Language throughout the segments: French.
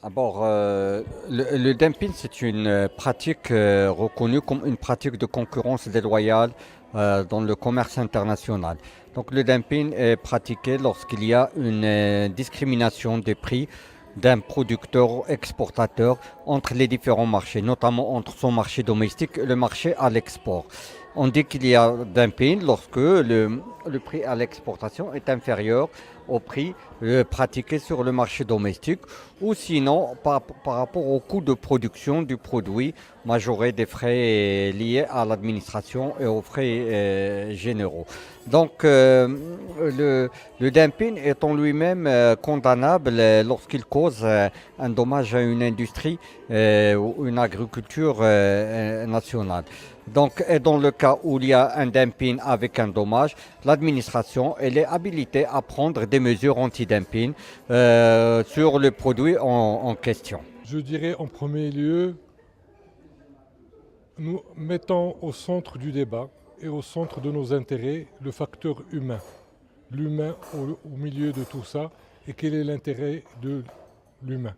D'abord, le dumping, c'est une pratique reconnue comme une pratique de concurrence déloyale dans le commerce international. Donc, le dumping est pratiqué lorsqu'il y a une discrimination des prix d'un producteur exportateur entre les différents marchés, notamment entre son marché domestique et le marché à l'export. On dit qu'il y a dumping lorsque le prix à l'exportation est inférieur au prix pratiqué sur le marché domestique ou sinon par rapport au coût de production du produit majoré des frais liés à l'administration et aux frais généraux. Donc le dumping est en lui-même condamnable lorsqu'il cause un dommage à une industrie ou une agriculture nationale. Donc, et dans le cas où il y a un dumping avec un dommage, l'administration elle est habilitée à prendre des mesures anti-dumping sur le produit en question. Je dirais en premier lieu, nous mettons au centre du débat et au centre de nos intérêts le facteur humain. L'humain au milieu de tout ça et quel est l'intérêt de l'humain,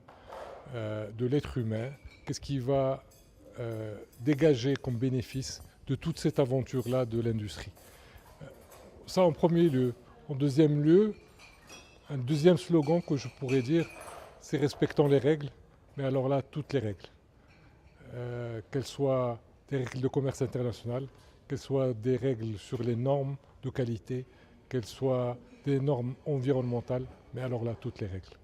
de l'être humain, qu'est-ce qui va dégager comme bénéfice de toute cette aventure-là de l'industrie. Ça en premier lieu. En deuxième lieu, un deuxième slogan que je pourrais dire, c'est respectons les règles, mais alors là, toutes les règles. Qu'elles soient des règles de commerce international, qu'elles soient des règles sur les normes de qualité, qu'elles soient des normes environnementales, mais alors là, toutes les règles.